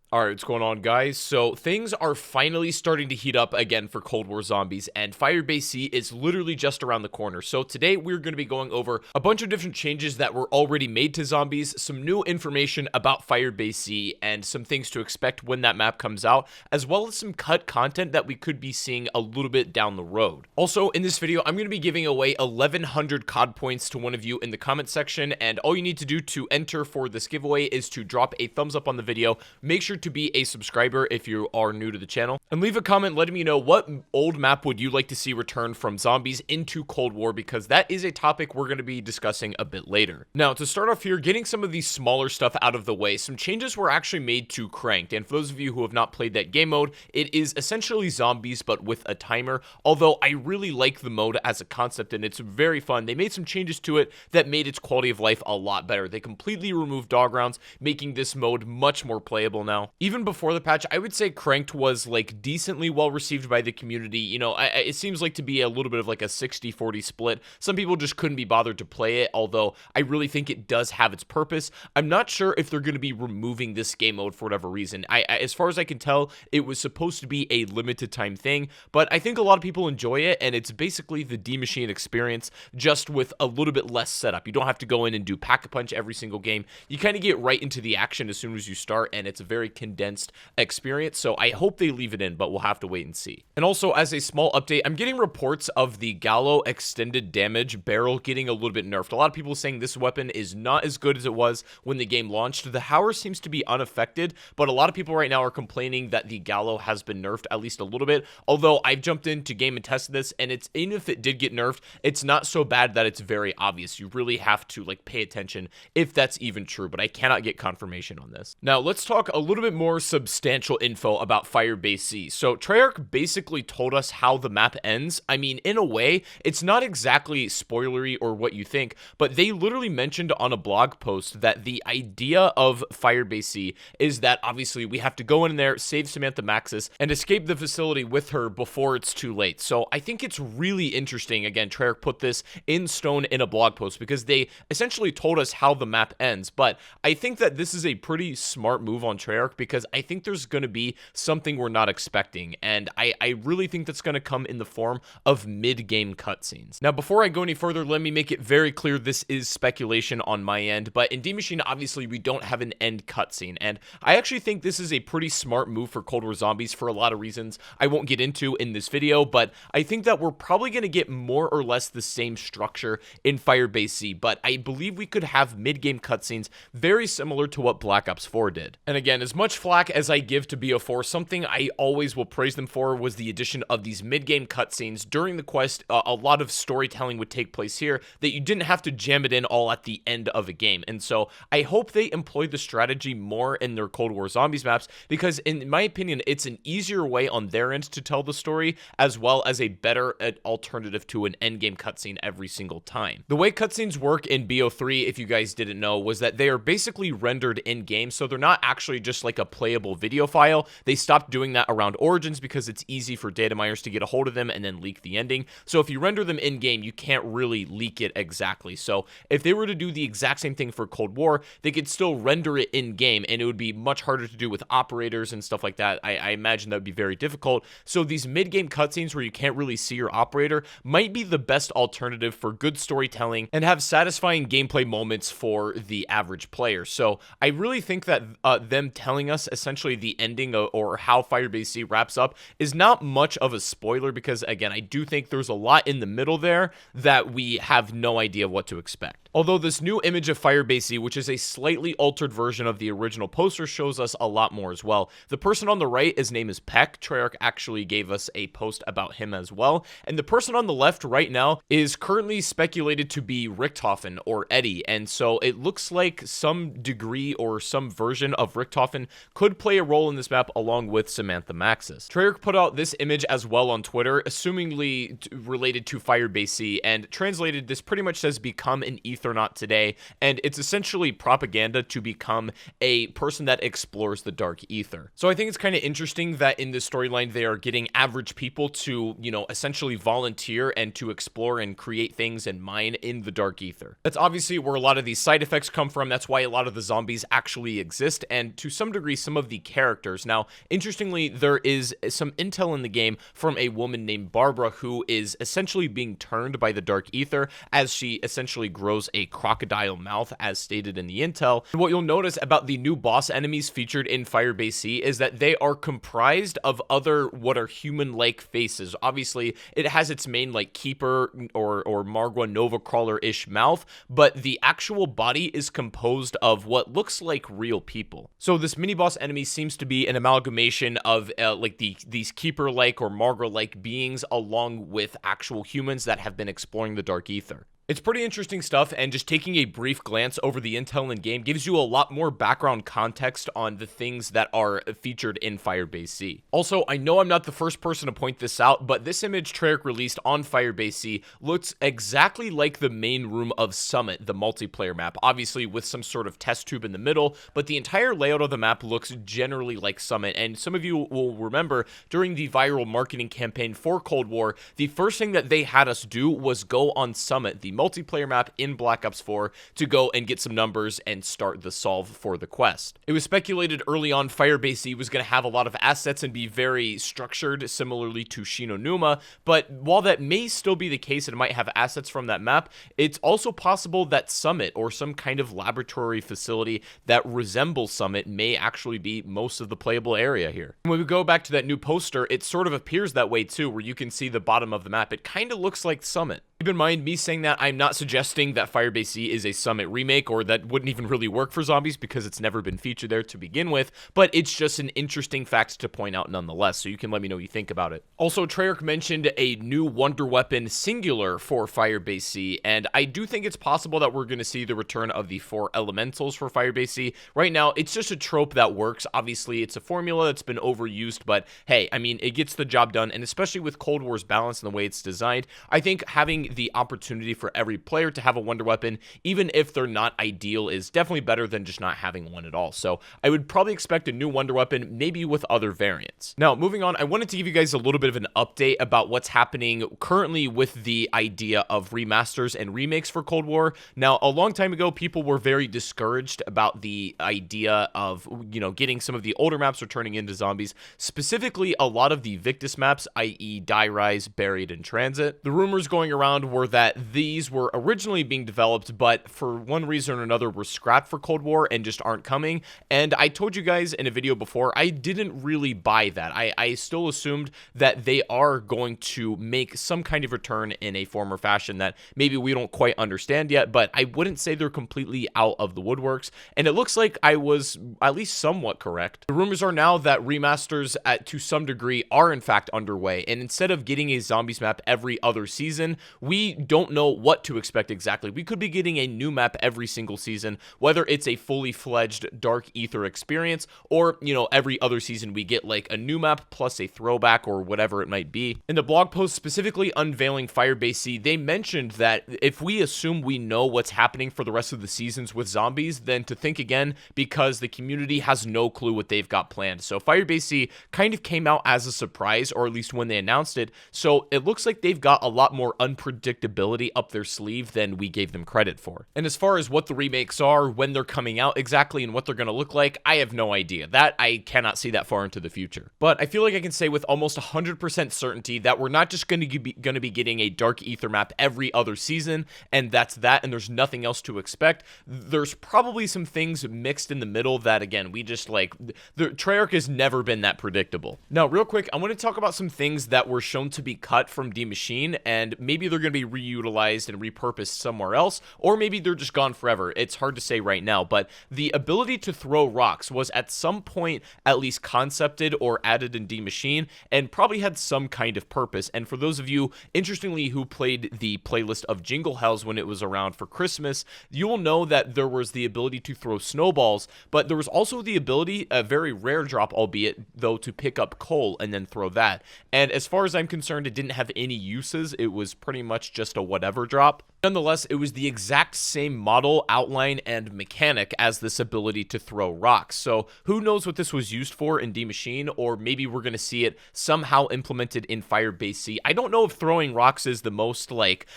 Alright, what's going on, guys? So, things are finally starting to heat up again for Cold War Zombies, and Firebase Z is literally just around the corner. So, today we're going to be going over a bunch of different changes that were already made to zombies, some new information about Firebase Z, and some things to expect when that map comes out, as well as some cut content that we could be seeing a little bit down the road. Also, in this video, I'm going to be giving away 1,100 COD points to one of you in the comment section, and all you need to do to enter for this giveaway is to drop a thumbs up on the video. Make sure to be a subscriber if you are new to the channel, and leave a comment letting me know what old map would you like to see return from zombies into Cold War, because that is a topic we're going to be discussing a bit later. Now, to start off here, getting some of these smaller stuff out of the way, some changes were actually made to Cranked, and for those of you who have not played that game mode, it is essentially zombies but with a timer, although I really like the mode as a concept and it's very fun. They made some changes to it that made its quality of life a lot better. They completely removed dog rounds, making this mode much more playable now. Even before the patch, I would say Cranked was like decently well received by the community. You know, it seems like to be a little bit of like a 60-40 split. Some people just couldn't be bothered to play it, although I really think it does have its purpose. I'm not sure if they're going to be removing this game mode for whatever reason. As far as I can tell, it was supposed to be a limited time thing, but I think a lot of people enjoy it, and it's basically the D Machine experience, just with a little bit less setup. You don't have to go in and do pack-a-punch every single game. You kind of get right into the action as soon as you start, and it's a very condensed experience, so I hope they leave it in, but we'll have to wait and see. And also, as a small update, I'm getting reports of the Gallo extended damage barrel getting a little bit nerfed. A lot of people saying this weapon is not as good as it was when the game launched. The Howler seems to be unaffected, but a lot of people right now are complaining that the Gallo has been nerfed at least a little bit, although I've jumped into game and tested this, and it's, even if it did get nerfed, it's not so bad that it's very obvious. You really have to like pay attention if that's even true, but I cannot get confirmation on this. Now, let's talk a little bit more substantial info about Firebase Z. So Treyarch basically told us how the map ends. I mean, in a way, it's not exactly spoilery or what you think, but they literally mentioned on a blog post that the idea of Firebase Z is that obviously we have to go in there, save Samantha Maxis, and escape the facility with her before it's too late. So I think it's really interesting. Again, Treyarch put this in stone in a blog post because they essentially told us how the map ends, but I think that this is a pretty smart move on Treyarch because I think there's going to be something we're not expecting, and I really think that's going to come in the form of mid-game cutscenes. Now, before I go any further, let me make it very clear this is speculation on my end, but in D Machine, obviously, we don't have an end cutscene, and I actually think this is a pretty smart move for Cold War Zombies for a lot of reasons I won't get into in this video, but I think that we're probably going to get more or less the same structure in Firebase Z, but I believe we could have mid-game cutscenes very similar to what Black Ops 4 did. And again, as much flack as I give to BO4, something I always will praise them for was the addition of these mid-game cutscenes. During the quest, a lot of storytelling would take place here that you didn't have to jam it in all at the end of a game. And so I hope they employ the strategy more in their Cold War Zombies maps, because in my opinion, it's an easier way on their end to tell the story, as well as a better alternative to an endgame cutscene every single time. The way cutscenes work in BO3, if you guys didn't know, was that they are basically rendered in-game, so they're not actually just like a playable video file. They stopped doing that around Origins because it's easy for data miners to get a hold of them and then leak the ending. So if you render them in-game, you can't really leak it exactly. So if they were to do the exact same thing for Cold War, they could still render it in-game, and it would be much harder to do with operators and stuff like that. I imagine that would be very difficult. So these mid-game cutscenes where you can't really see your operator might be the best alternative for good storytelling and have satisfying gameplay moments for the average player. So I really think that them telling us essentially the ending or how Firebase Z wraps up is not much of a spoiler, because again, I do think there's a lot in the middle there that we have no idea what to expect. Although this new image of Firebase Z, which is a slightly altered version of the original poster, shows us a lot more as well. The person on the right, his name is Peck. Treyarch actually gave us a post about him as well. And the person on the left right now is currently speculated to be Richthofen or Eddie. And so it looks like some degree or some version of Richthofen could play a role in this map along with Samantha Maxis. Treyarch put out this image as well on Twitter, assumingly related to Firebase Z, and translated, this pretty much says become an Ethernaut today, and it's essentially propaganda to become a person that explores the dark ether. So I think it's kind of interesting that in this storyline they are getting average people to, you know, essentially volunteer and to explore and create things and mine in the dark ether. That's obviously where a lot of these side effects come from. That's why a lot of the zombies actually exist, and to some degree degree some of the characters. Now, interestingly, there is some intel in the game from a woman named Barbara who is essentially being turned by the Dark Ether as she essentially grows a crocodile mouth, as stated in the intel. And what you'll notice about the new boss enemies featured in Firebase Z is that they are comprised of other what are human-like faces. Obviously, it has its main like Keeper or Margwa Nova Crawler-ish mouth, but the actual body is composed of what looks like real people. So this mini-boss enemy seems to be an amalgamation of like these Keeper-like or Margwa-like beings along with actual humans that have been exploring the Dark Ether. It's pretty interesting stuff, and just taking a brief glance over the intel in game gives you a lot more background context on the things that are featured in Firebase Z. Also, I know I'm not the first person to point this out, but this image Treyarch released on Firebase Z looks exactly like the main room of Summit, the multiplayer map, obviously with some sort of test tube in the middle, but the entire layout of the map looks generally like Summit. And some of you will remember during the viral marketing campaign for Cold War, the first thing that they had us do was go on Summit, the multiplayer map in Black Ops 4, to go and get some numbers and start the solve for the quest. It was speculated early on Firebase Z was going to have a lot of assets and be very structured, similarly to Shinonuma, but while that may still be the case and it might have assets from that map, it's also possible that Summit or some kind of laboratory facility that resembles Summit may actually be most of the playable area here. When we go back to that new poster, it sort of appears that way too, where you can see the bottom of the map. It kind of looks like Summit. Keep in mind, me saying that, I'm not suggesting that Firebase Z is a Summit remake, or that wouldn't even really work for zombies because it's never been featured there to begin with, but it's just an interesting fact to point out nonetheless, so you can let me know what you think about it. Also, Treyarch mentioned a new wonder weapon singular for Firebase Z, and I do think it's possible that we're going to see the return of the 4 elementals for Firebase Z. Right now, it's just a trope that works. Obviously, it's a formula that's been overused, but hey, I mean, it gets the job done, and especially with Cold War's balance and the way it's designed, I think having the opportunity for every player to have a wonder weapon, even if they're not ideal, is definitely better than just not having one at all. So I would probably expect a new wonder weapon, maybe with other variants. Now, moving on, I wanted to give you guys a little bit of an update about what's happening currently with the idea of remasters and remakes for Cold War. Now, a long time ago, people were very discouraged about the idea of, you know, getting some of the older maps returning into zombies, specifically a lot of the Victus maps, i.e. Die Rise, Buried, and Transit. The rumors going around were that these were originally being developed, but for one reason or another were scrapped for Cold War and just aren't coming. And I told you guys in a video before, I didn't really buy that. I still assumed that they are going to make some kind of return in a form or fashion that maybe we don't quite understand yet, but I wouldn't say they're completely out of the woodworks. And it looks like I was at least somewhat correct. The rumors are now that remasters to some degree are in fact underway, and instead of getting a zombies map every other season, we don't know what to expect exactly. We could be getting a new map every single season, whether it's a fully fledged Dark Ether experience or, you know, every other season we get like a new map plus a throwback or whatever it might be. In the blog post specifically unveiling Firebase Z, they mentioned that if we assume we know what's happening for the rest of the seasons with zombies, then to think again, because the community has no clue what they've got planned. So Firebase Z kind of came out as a surprise, or at least when they announced it, so it looks like they've got a lot more unpredictability up their sleeve than we gave them credit for. And as far as what the remakes are, when they're coming out exactly, and what they're going to look like, I have no idea. That I cannot see that far into the future. But I feel like I can say with almost 100% certainty that we're not just going to be getting a Dark Ether map every other season, and that's that, and there's nothing else to expect. There's probably some things mixed in the middle that, again, we just like, the Treyarch has never been that predictable. Now, real quick, I want to talk about some things that were shown to be cut from D Machine, and maybe they're going to be reutilized and repurposed somewhere else, or maybe they're just gone forever. It's hard to say right now, but the ability to throw rocks was at some point at least concepted or added in D Machine, and probably had some kind of purpose. And for those of you, interestingly, who played the playlist of Jingle Hells when it was around for Christmas, you will know that there was the ability to throw snowballs, but there was also the ability, a very rare drop albeit, though, to pick up coal and then throw that. And as far as I'm concerned, it didn't have any uses. It was pretty much just a whatever drop. Nonetheless, it was the exact same model, outline, and mechanic as this ability to throw rocks. So who knows what this was used for in D Machine, or maybe we're going to see it somehow implemented in Firebase Z. I don't know if throwing rocks is the most, like,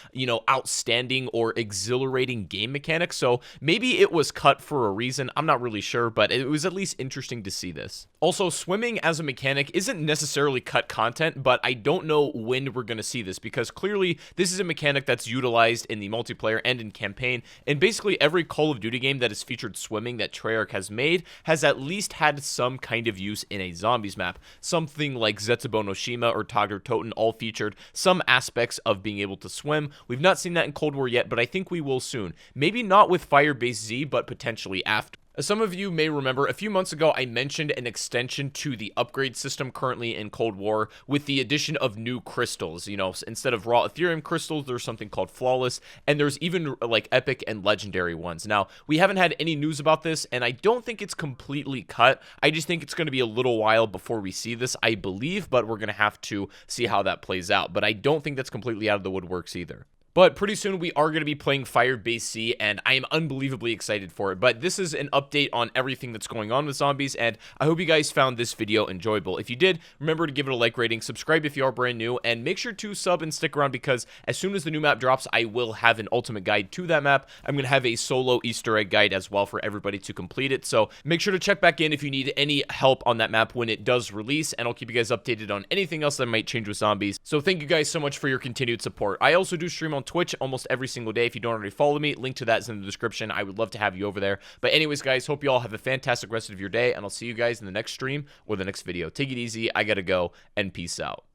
outstanding or exhilarating game mechanic, so maybe it was cut for a reason. I'm not really sure, but it was at least interesting to see this. Also, swimming as a mechanic isn't necessarily cut content, but I don't know when we're going to see this, because clearly this is a mechanic that's utilized in the multiplayer and in campaign, and basically every Call of Duty game that has featured swimming that Treyarch has made has at least had some kind of use in a zombies map. Something like Zetsubo no Shima or Togger Toten all featured some aspects of being able to swim. We've not seen that in Cold War yet, but I think we will soon. Maybe not with Firebase Z, but potentially after. As some of you may remember, a few months ago I mentioned an extension to the upgrade system currently in Cold War with the addition of new crystals. Instead of raw Ethereum crystals, there's something called Flawless, and there's even like epic and legendary ones. Now, we haven't had any news about this, and I don't think it's completely cut. I just think it's going to be a little while before we see this, I believe, but we're going to have to see how that plays out. But I don't think that's completely out of the woodworks either. But pretty soon we are going to be playing Firebase Z, and I am unbelievably excited for it. But this is an update on everything that's going on with zombies, and I hope you guys found this video enjoyable. If you did, remember to give it a like rating, subscribe if you are brand new, and make sure to sub and stick around, because as soon as the new map drops, I will have an ultimate guide to that map. I'm going to have a solo Easter egg guide as well for everybody to complete it, so make sure to check back in if you need any help on that map when it does release, and I'll keep you guys updated on anything else that might change with zombies. So thank you guys so much for your continued support. I also do stream on Twitch almost every single day. If you don't already follow me, link to that is in the description. I would love to have you over there. But anyways, guys, hope you all have a fantastic rest of your day, and I'll see you guys in the next stream or the next video. Take it easy. I gotta go, and peace out.